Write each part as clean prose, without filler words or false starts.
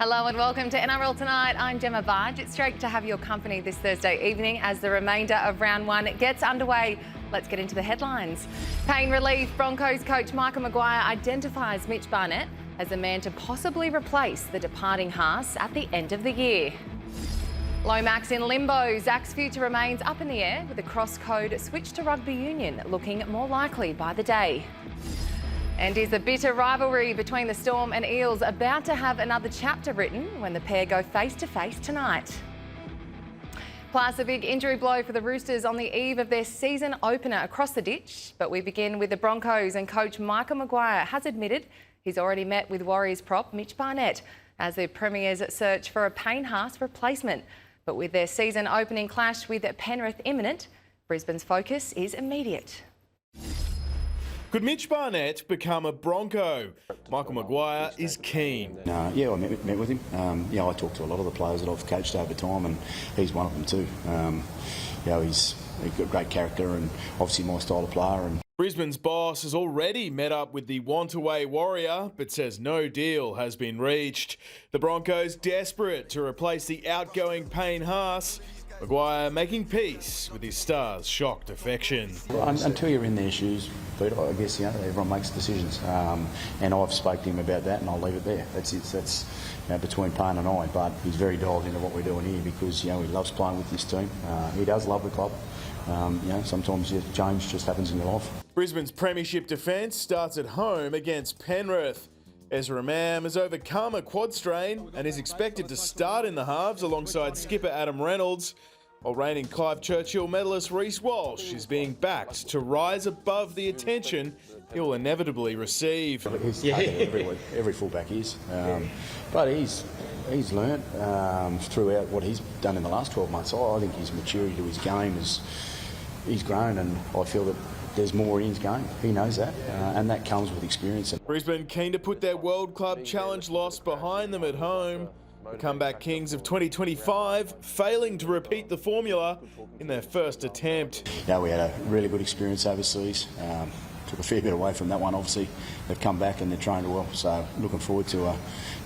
Hello and welcome to NRL Tonight. I'm Gemma Barge. It's great to have your company this Thursday evening as the remainder of round one gets underway. Let's get into the headlines. Pain relief. Broncos coach Michael Maguire identifies Mitch Barnett as the man to possibly replace the departing Haas at the end of the year. Lomax in limbo. Zac's future remains up in the air with the cross-code switch to rugby union looking more likely by the day. And is the bitter rivalry between the Storm and Eels about to have another chapter written when the pair go face-to-face tonight? Plus, a big injury blow for the Roosters on the eve of their season opener across the ditch. But we begin with the Broncos, and coach Michael Maguire has admitted he's already met with Warriors prop Mitch Barnett as the Premiers search for a Payne Haas replacement. But with their season opening clash with Penrith imminent, Brisbane's focus is immediate. Could Mitch Barnett become a Bronco? Michael Maguire is keen. Yeah, I met with him. I talked to a lot of the players that I've coached over time, and he's one of them too. He's got great character and obviously my style of player. And Brisbane's boss has already met up with the want-away Warrior, but says no deal has been reached. The Broncos desperate to replace the outgoing Payne Haas. Maguire making peace with his star's shocked affection. Until you're in their shoes, Peter, I guess everyone makes decisions, and I've spoke to him about that, and I'll leave it there. That's it. That's between Payne and I. But he's very dialed into what we're doing here because he loves playing with this team. He does love the club. Sometimes change just happens in your life. Brisbane's premiership defence starts at home against Penrith. Ezra Mam has overcome a quad strain and is expected to start in the halves alongside skipper Adam Reynolds, while reigning Clive Churchill medalist Reece Walsh is being backed to rise above the attention he'll inevitably receive. He's taken every fullback is, but he's learnt throughout what he's done in the last 12 months. I think his maturity to his game he's grown, and I feel that there's more in his game. He knows that, and that comes with experience. Brisbane keen to put their World Club Challenge loss behind them at home. The comeback kings of 2025 failing to repeat the formula in their first attempt. We had a really good experience overseas. Took a fair bit away from that one, obviously. They've come back and they're trained well, so looking forward to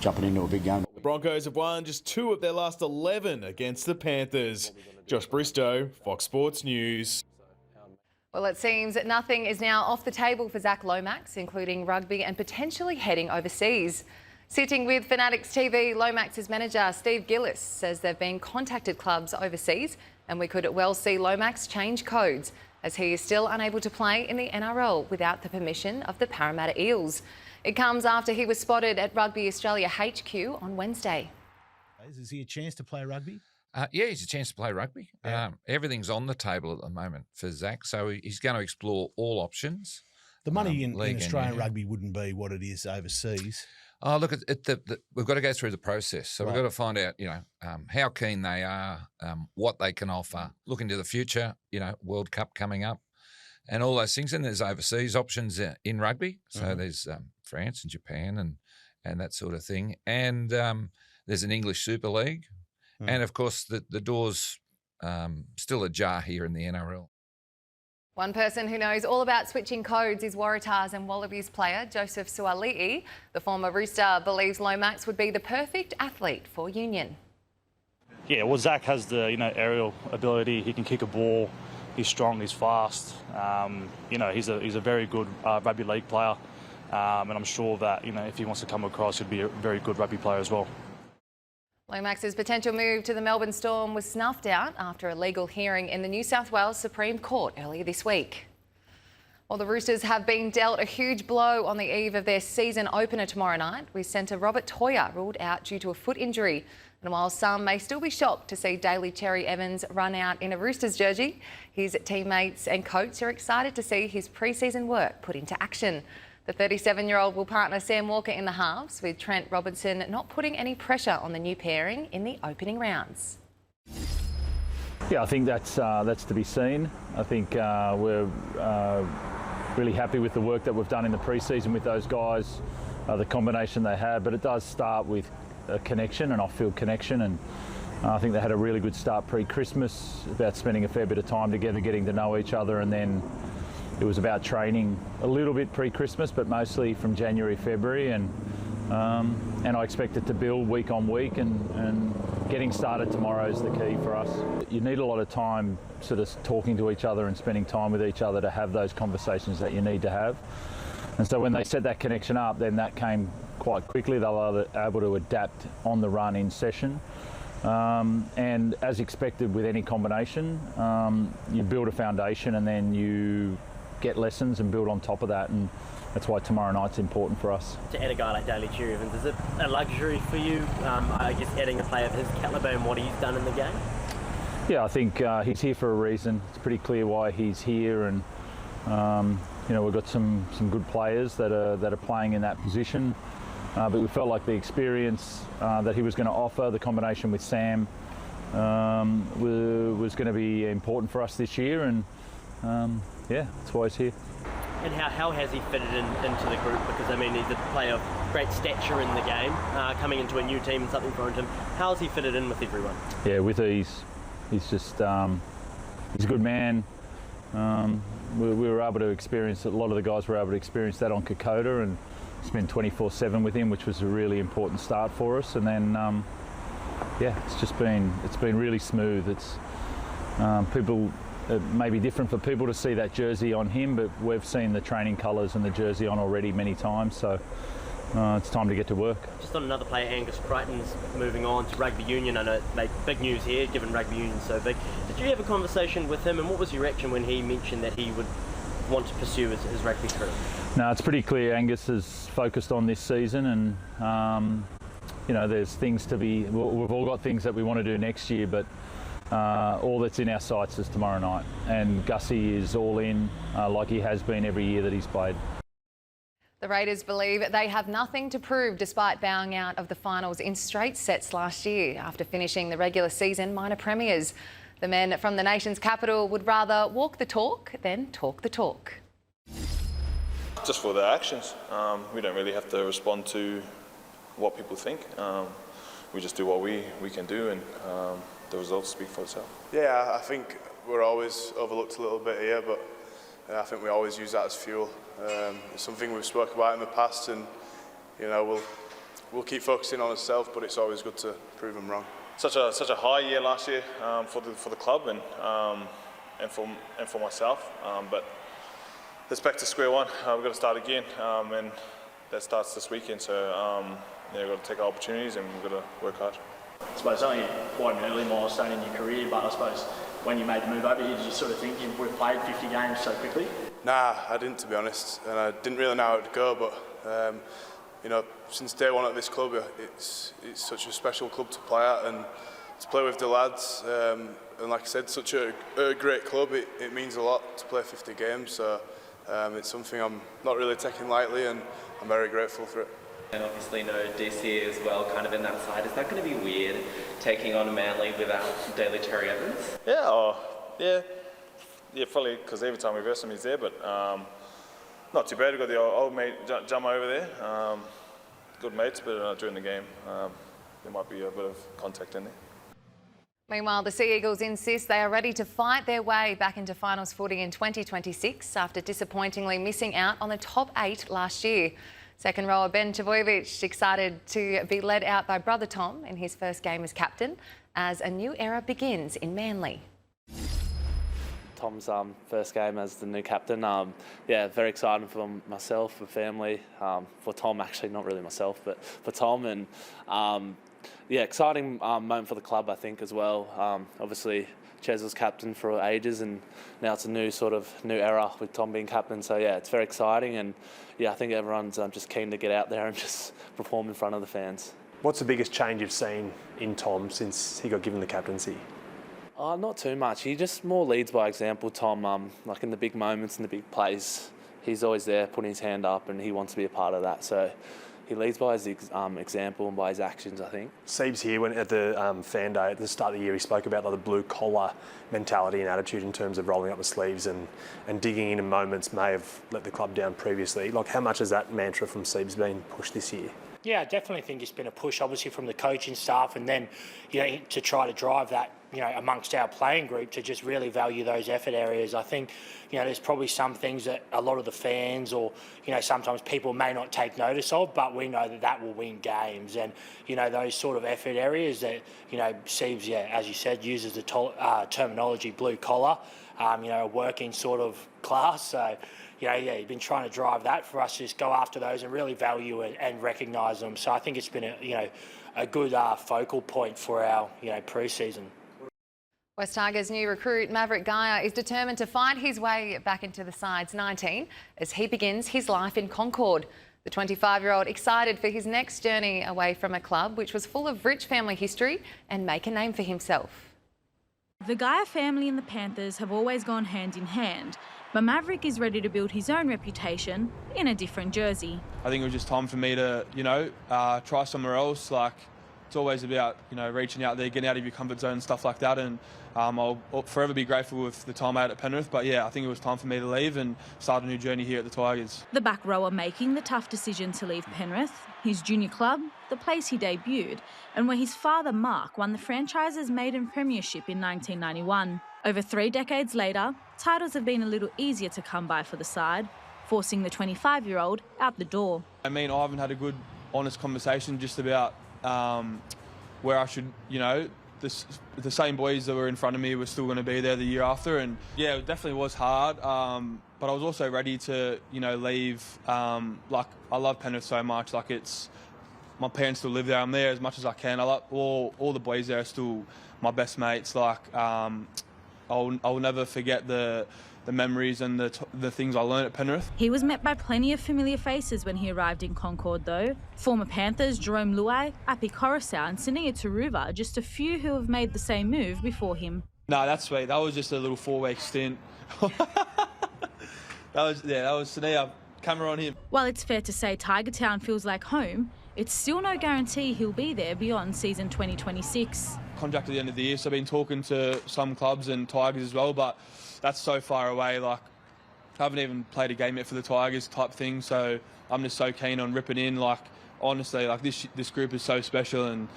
jumping into a big game. The Broncos have won just 2 of their last 11 against the Panthers. Josh Bristow, Fox Sports News. Well, it seems that nothing is now off the table for Zac Lomax, including rugby and potentially heading overseas. Sitting with Fanatics TV, Lomax's manager Steve Gillis says they've been contacted clubs overseas and we could well see Lomax change codes as he is still unable to play in the NRL without the permission of the Parramatta Eels. It comes after he was spotted at Rugby Australia HQ on Wednesday. Is he a chance to play rugby? He's a chance to play rugby. Yeah. Everything's on the table at the moment for Zac, so he's going to explore all options. The money in Australian rugby wouldn't be what it is overseas. Oh, look, we've got to go through the process. So We've got to find out, how keen they are, what they can offer, look into the future, World Cup coming up and all those things. And there's overseas options in rugby. So there's France and Japan and that sort of thing. And there's an English Super League. And, of course, the door's still ajar here in the NRL. One person who knows all about switching codes is Waratahs and Wallabies player Joseph Suaalii. The former Rooster believes Lomax would be the perfect athlete for Union. Yeah, well, Zac has the aerial ability. He can kick a ball. He's strong. He's fast. He's a very good rugby league player, and I'm sure that if he wants to come across, he'd be a very good rugby player as well. Lomax's potential move to the Melbourne Storm was snuffed out after a legal hearing in the New South Wales Supreme Court earlier this week. Well, the Roosters have been dealt a huge blow on the eve of their season opener tomorrow night, with centre Robert Toya ruled out due to a foot injury. And while some may still be shocked to see Daly Cherry Evans run out in a Roosters jersey, his teammates and coach are excited to see his pre-season work put into action. The 37-year-old will partner Sam Walker in the halves, with Trent Robinson not putting any pressure on the new pairing in the opening rounds. Yeah, I think that's to be seen. I think we're really happy with the work that we've done in the pre-season with those guys, the combination they have. But it does start with a connection, an off-field connection, and I think they had a really good start pre-Christmas, about spending a fair bit of time together, getting to know each other, and then it was about training a little bit pre-Christmas, but mostly from January, February, and and I expect it to build week on week, and getting started tomorrow is the key for us. You need a lot of time sort of talking to each other and spending time with each other to have those conversations that you need to have. And so when they set that connection up, then that came quite quickly. They were able to adapt on the run in session. And as expected with any combination, you build a foundation and then you get lessons and build on top of that. And that's why tomorrow night's important for us. To add a guy like Daly Cherry Evans, is it a luxury for you, I guess, adding a player of his calibre and what he's done in the game? Yeah, I think he's here for a reason. It's pretty clear why he's here, and we've got some good players that are playing in that position. But we felt like the experience that he was going to offer, the combination with Sam, was going to be important for us this year, and that's why he's here. And how has he fitted into the group? Because, I mean, he's a player of great stature in the game, coming into a new team and something foreign to him. How has he fitted in with everyone? Yeah, with ease. He's just, he's a good man. We were able to experience, a lot of the guys were able to experience that on Kokoda and spend 24/7 with him, which was a really important start for us. And then, it's been really smooth. It's people. It may be different for people to see that jersey on him, but we've seen the training colours and the jersey on already many times, so it's time to get to work. Just on another player, Angus Crichton's moving on to rugby union. I know it made big news here, given rugby union's so big. Did you have a conversation with him, and what was your reaction when he mentioned that he would want to pursue his rugby career? No, it's pretty clear Angus is focused on this season, and there's things to be. We've all got things that we want to do next year, but all that's in our sights is tomorrow night, and Gussie is all in like he has been every year that he's played. The Raiders believe they have nothing to prove despite bowing out of the finals in straight sets last year after finishing the regular season minor premiers. The men from the nation's capital would rather walk the talk than talk the talk. Just for their actions. We don't really have to respond to what people think. We just do what we can do, and the results speak for itself. Yeah, I think we're always overlooked a little bit here, but I think we always use that as fuel. It's something we've spoken about in the past, and we'll keep focusing on ourselves, but it's always good to prove them wrong. Such a high year last year for the club and for myself, but let's back to square one. We've got to start again, and that starts this weekend. So we've got to take our opportunities, and we've got to work hard. I suppose it's only quite an early milestone in your career, but I suppose when you made the move over here, did you sort of think you would have played 50 games so quickly? Nah, I didn't, to be honest, and I didn't really know how it would go, but since day one at this club, it's such a special club to play at and to play with the lads, and like I said, such a great club. It means a lot to play 50 games, so it's something I'm not really taking lightly, and I'm very grateful for it. And obviously no DC as well, kind of in that side. Is that going to be weird, taking on a Manly without Daly Cherry Evans? Yeah, probably, because every time we verse him, he's there, but not too bad. We've got the old mate Jumma over there. Good mates, but during the game, there might be a bit of contact in there. Meanwhile, the Sea Eagles insist they are ready to fight their way back into finals footy in 2026 after disappointingly missing out on the top 8 last year. Second rower Ben Trbojevic excited to be led out by brother Tom in his first game as captain as a new era begins in Tom's first game as the new captain. Very exciting for myself, for family, for Tom actually, not really myself, but for Tom, and exciting moment for the club I think as well. Obviously Ches was captain for ages, and now it's a new era with Tom being captain. So it's very exciting, and I think everyone's just keen to get out there and just perform in front of the fans. What's the biggest change you've seen in Tom since he got given the captaincy? Not too much. He just more leads by example, Tom. Like in the big moments and the big plays, he's always there putting his hand up, and he wants to be a part of that. So he leads by his example and by his actions, I think. Siebes here, when at the fan day at the start of the year, he spoke about the blue collar mentality and attitude in terms of rolling up the sleeves and digging in moments may have let the club down previously. Like, how much has that mantra from Siebes been pushed this year? Yeah, I definitely think it's been a push, obviously, from the coaching staff, and then, to try to drive that amongst our playing group to just really value those effort areas. I think, there's probably some things that a lot of the fans or, sometimes people may not take notice of, but we know that will win games. And, those sort of effort areas that, Siebes, as you said, uses the terminology blue collar, a working sort of class. So, you've been trying to drive that for us to just go after those and really value and recognise them. So I think it's been a good focal point for our, pre-season. West Tigers' new recruit, Mavrik Geyer, is determined to fight his way back into the side's 19 as he begins his life in Concord. The 25-year-old excited for his next journey away from a club which was full of rich family history and make a name for himself. The Geyer family and the Panthers have always gone hand in hand, but Mavrik is ready to build his own reputation in a different jersey. I think it was just time for me to, try somewhere else. Like, it's always about, reaching out there, getting out of your comfort zone and stuff like that. And I'll forever be grateful with the time I had at Penrith. But yeah, I think it was time for me to leave and start a new journey here at the Tigers. The back rower making the tough decision to leave Penrith, his junior club, the place he debuted, and where his father Mark won the franchise's maiden premiership in 1991. Over 3 decades later, titles have been a little easier to come by for the side, forcing the 25-year-old out the door. I mean, I haven't had a good, honest conversation just about where I should, the same boys that were in front of me were still going to be there the year after. And yeah, it definitely was hard, but I was also ready to, leave. Like, I love Penrith so much. Like, my parents still live there. I'm there as much as I can. I love all the boys there are still my best mates. Like, I'll never forget the memories and the things I learned at Penrith. He was met by plenty of familiar faces when he arrived in Concord, though. Former Panthers Jerome Luai, Api Coruscant and Sinea Turuva, just a few who have made the same move before him. No, that's sweet. That was just a little 4-week stint. that was Sinea. Camera on him. While it's fair to say Tiger Town feels like home, it's still no guarantee he'll be there beyond season 2026. Contract at the end of the year, so I've been talking to some clubs and Tigers as well, but that's so far away. Like, I haven't even played a game yet for the Tigers type thing, so I'm just so keen on ripping in. Like, honestly, like this group is so special, and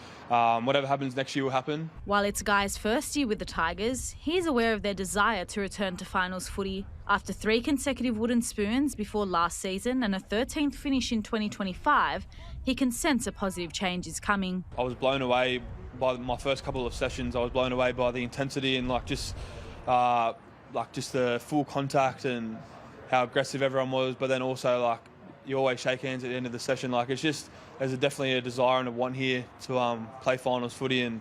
whatever happens next year will happen. While it's Guy's first year with the Tigers, he's aware of their desire to return to finals footy. After 3 consecutive wooden spoons before last season and a 13th finish in 2025, he can sense a positive change is coming. I was blown away by my first couple of sessions. I was blown away by the intensity and just the full contact and how aggressive everyone was. But then also, you always shake hands at the end of the session. There's definitely a desire and a want here to play finals footy, and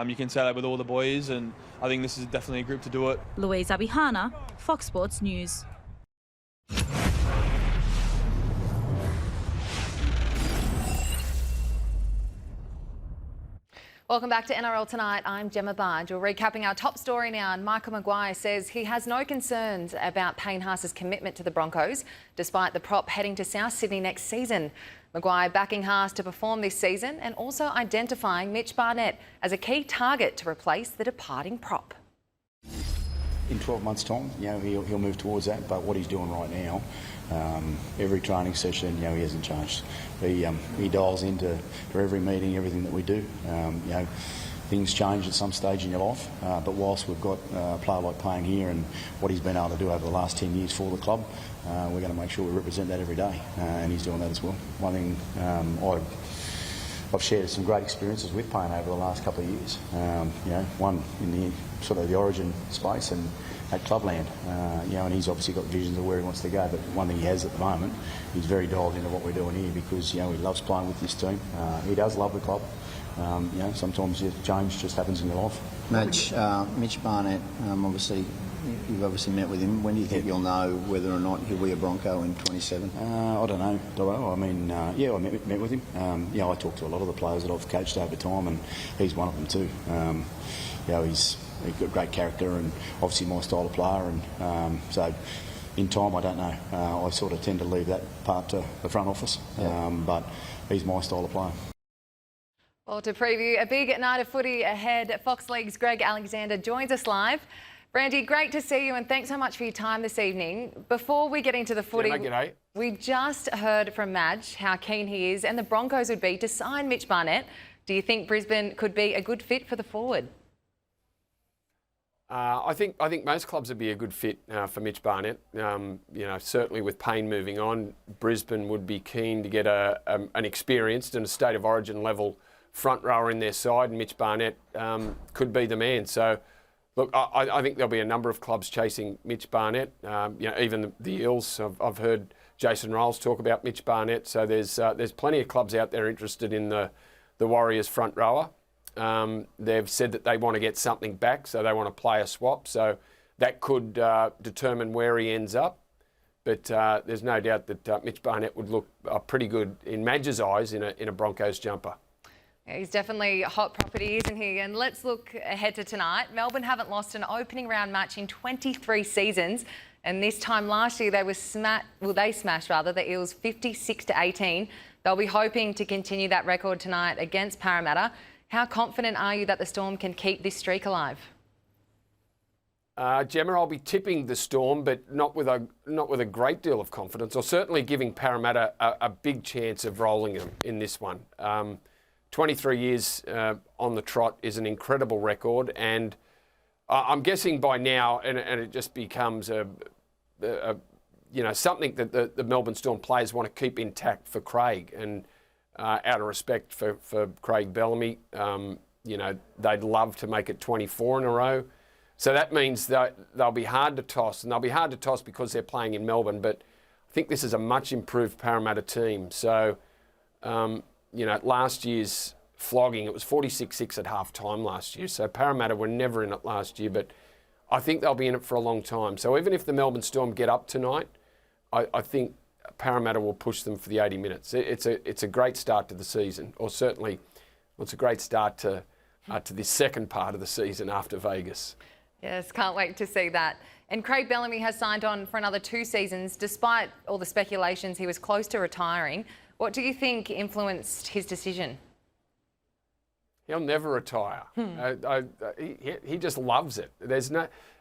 you can say that with all the boys, and I think this is definitely a group to do it. Louise Abihana, Fox Sports News. Welcome back to NRL Tonight. I'm Gemma Barge. We're recapping our top story now, and Michael Maguire says he has no concerns about Payne Haas's commitment to the Broncos, despite the prop heading to South Sydney next season. Maguire backing Haas to perform this season and also identifying Mitch Barnett as a key target to replace the departing prop. In 12 months' time, he'll move towards that. But what he's doing right now, every training session, he hasn't changed. He dials into every meeting, everything that we do. Things change at some stage in your life, but whilst we've got a player like Payne here and what he's been able to do over the last 10 years for the club, we're going to make sure we represent that every day, and he's doing that as well. One thing I've shared some great experiences with Payne over the last couple of years. One in the sort of the origin space and at Clubland, and he's obviously got visions of where he wants to go. But one thing he has at the moment, he's very dialed into what we're doing here because he loves playing with this team. He does love the club. Sometimes change just happens in your life. Mitch Barnett, you've obviously met with him. When do you think you'll know whether or not he'll be a Bronco in 27? I don't know, Doro. I mean, I met with him. I talked to a lot of the players that I've coached over time, and he's one of them too. He's got great character and obviously my style of player, and so in time, I don't know. I sort of tend to leave that part to the front office, but he's my style of player. Well, to preview a big night of footy ahead, Fox League's Greg Alexander joins us live. Brandy, great to see you, and thanks so much for your time this evening. Before we get into the footy, we just heard from Madge how keen he is and the Broncos would be to sign Mitch Barnett. Do you think Brisbane could be a good fit for the forward? I think most clubs would be a good fit for Mitch Barnett. Certainly with Payne moving on, Brisbane would be keen to get an experienced and a state of origin level front rower in their side, and Mitch Barnett could be the man. So, look, I think there'll be a number of clubs chasing Mitch Barnett. Even the Eels. I've heard Jason Rolls talk about Mitch Barnett. So there's plenty of clubs out there interested in the Warriors front rower. They've said that they want to get something back, so they want to play a swap. So that could determine where he ends up. But there's no doubt that Mitch Barnett would look pretty good in Madge's eyes in a Broncos jumper. Yeah, he's definitely a hot property, isn't he? And let's look ahead to tonight. Melbourne haven't lost an opening round match in 23 seasons. And this time last year, they smashed the Eels 56-18. They'll be hoping to continue that record tonight against Parramatta. How confident are you that the Storm can keep this streak alive? Gemma, I'll be tipping the Storm, but not with a great deal of confidence, or certainly giving Parramatta a big chance of rolling them in this one. 23 years on the trot is an incredible record, and I'm guessing by now, and it just becomes something that the Melbourne Storm players want to keep intact for Craig, and out of respect for Craig Bellamy, they'd love to make it 24 in a row. So that means that they'll be hard to toss, and they'll be hard to toss because they're playing in Melbourne. But I think this is a much improved Parramatta team. So, last year's flogging, it was 46-6 at half time last year. So Parramatta were never in it last year, but I think they'll be in it for a long time. So even if the Melbourne Storm get up tonight, I think Parramatta will push them for the 80 minutes. It's a great start to the season, or certainly it's a great start to this second part of the season after Vegas. Yes, can't wait to see that. And Craig Bellamy has signed on for another 2 seasons, despite all the speculations he was close to retiring. What do you think influenced his decision? He'll never retire. He just loves it.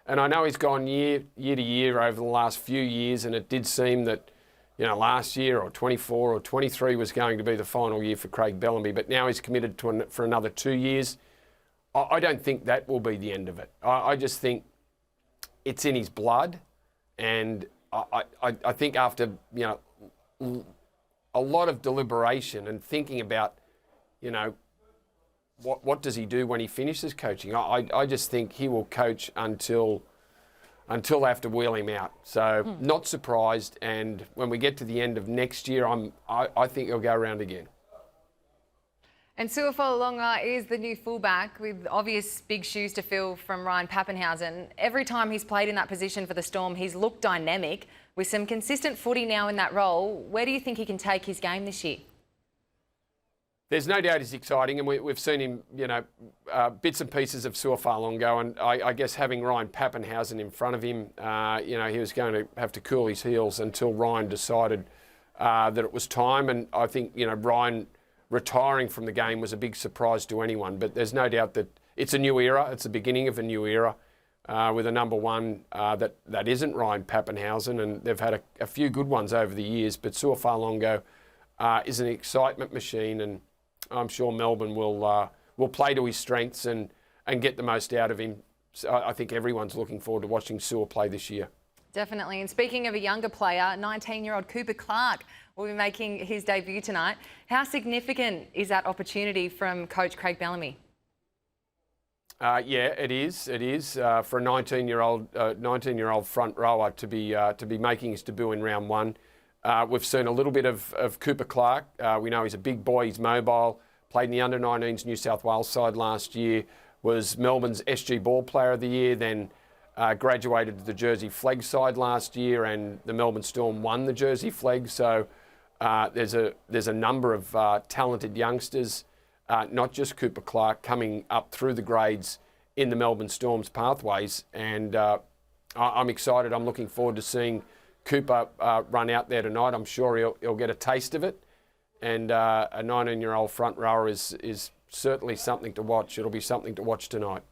And I know he's gone year to year over the last few years, and it did seem that last year or 24 or 23 was going to be the final year for Craig Bellamy, but now he's committed for another 2 years. I don't think that will be the end of it. I just think it's in his blood, and I think after a lot of deliberation and thinking about what does he do when he finishes coaching, I just think he will coach until they have to wheel him out. So not surprised, and when we get to the end of next year, I think he'll go around again. And Sua Fa'alogo is the new fullback with obvious big shoes to fill from Ryan Papenhuyzen. Every time he's played in that position for the Storm, he's looked dynamic. With some consistent footy now in that role, where do you think he can take his game this year? There's no doubt he's exciting, and we've seen him, bits and pieces of Sua Fa'alogo, and I guess having Ryan Papenhuyzen in front of him, he was going to have to cool his heels until Ryan decided that it was time, and I think, Ryan retiring from the game was a big surprise to anyone, but there's no doubt that it's a new era. It's the beginning of a new era with a number one that isn't Ryan Papenhuyzen, and they've had a few good ones over the years, but Sua Fa'alogo is an excitement machine, and I'm sure Melbourne will play to his strengths and get the most out of him. So I think everyone's looking forward to watching Sua play this year. Definitely. And speaking of a younger player, 19-year-old Cooper Clark will be making his debut tonight. How significant is that opportunity from Coach Craig Bellamy? Yeah, it is. It is for a 19-year-old front rower to be making his debut in round one. We've seen a little bit of Cooper Clark. We know he's a big boy. He's mobile. Played in the under-19s New South Wales side last year. Was Melbourne's SG Ball Player of the Year. Then graduated to the Jersey Flegg side last year, and the Melbourne Storm won the Jersey Flegg. So there's a number of talented youngsters, not just Cooper Clark, coming up through the grades in the Melbourne Storm's pathways. And I'm excited. I'm looking forward to seeing Cooper run out there tonight. I'm sure he'll get a taste of it. And a 19-year-old front rower is certainly something to watch. It'll be something to watch tonight.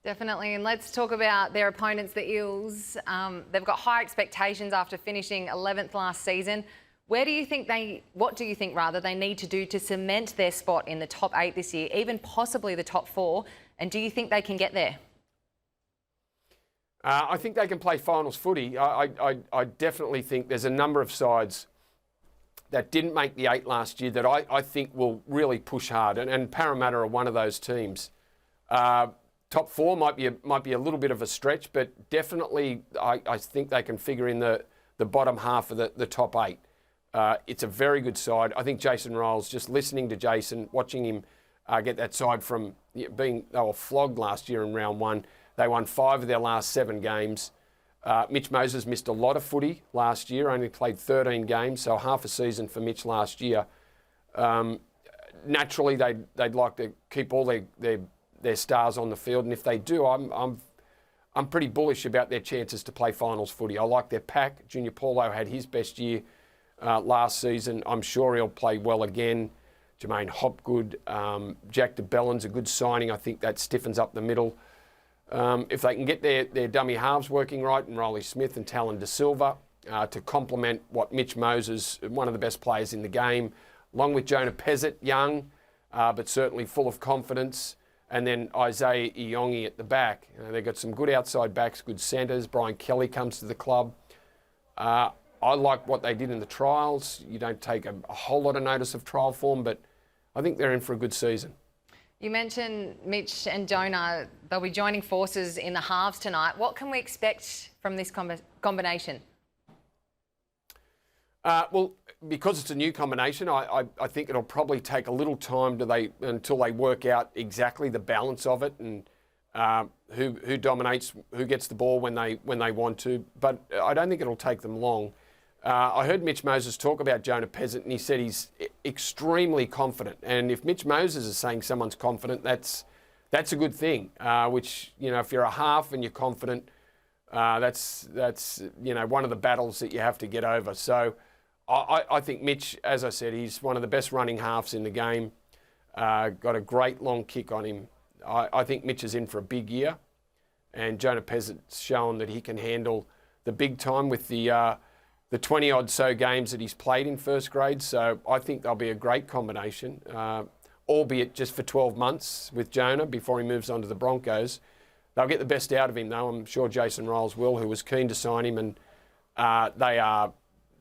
Definitely. And let's talk about their opponents, the Eels. They've got high expectations after finishing 11th last season. What do you think they need to do to cement their spot in the top 8 this year, even possibly the top 4? And do you think they can get there? I think they can play finals footy. I definitely think there's a number of sides that didn't make the 8 last year that I think will really push hard, and Parramatta are one of those teams. Top 4 might be a little bit of a stretch, but definitely I think they can figure in the bottom half of the top 8. It's a very good side. I think Jason Ryles, just listening to Jason, watching him get that side from they were flogged last year in round 1. They won 5 of their last 7 games. Mitch Moses missed a lot of footy last year, only played 13 games, so half a season for Mitch last year. Naturally, they'd like to keep all their stars on the field, and if they do, I'm pretty bullish about their chances to play finals footy. I like their pack. Junior Paulo had his best year last season. I'm sure he'll play well again. Jermaine Hopgood, Jack de Bellin's a good signing. I think that stiffens up the middle. If they can get their dummy halves working right, and Riley Smith and Talon De Silva to complement what Mitch Moses, one of the best players in the game, along with Jonah Pezzett, young, but certainly full of confidence, and then Isaiah Iongi at the back. They've got some good outside backs, good centres. Brian Kelly comes to the club. I like what they did in the trials. You don't take a whole lot of notice of trial form, but I think they're in for a good season. You mentioned Mitch and Jonah. They'll be joining forces in the halves tonight. What can we expect from this combination? Well, because it's a new combination, I think it'll probably take a little time until they work out exactly the balance of it and who dominates, who gets the ball when they want to. But I don't think it'll take them long. I heard Mitch Moses talk about Jonah Pezzett, and he said he's extremely confident. And if Mitch Moses is saying someone's confident, that's a good thing. Which, if you're a half and you're confident, that's one of the battles that you have to get over. So I think Mitch, as I said, he's one of the best running halves in the game. Got a great long kick on him. I think Mitch is in for a big year, and Jonah Pezzett's shown that he can handle the big time with the 20-odd so games that he's played in first grade. So I think they'll be a great combination, albeit just for 12 months with Jonah before he moves on to the Broncos. They'll get the best out of him, though. I'm sure Jason Ryles will, who was keen to sign him, and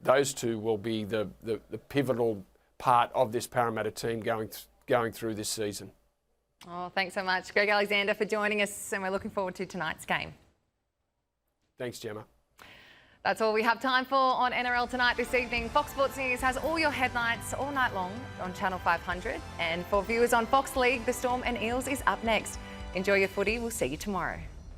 those two will be the pivotal part of this Parramatta team going through this season. Oh, thanks so much, Greg Alexander, for joining us, and we're looking forward to tonight's game. Thanks, Gemma. That's all we have time for on NRL Tonight this evening. Fox Sports News has all your headlines all night long on Channel 500. And for viewers on Fox League, the Storm and Eels is up next. Enjoy your footy. We'll see you tomorrow.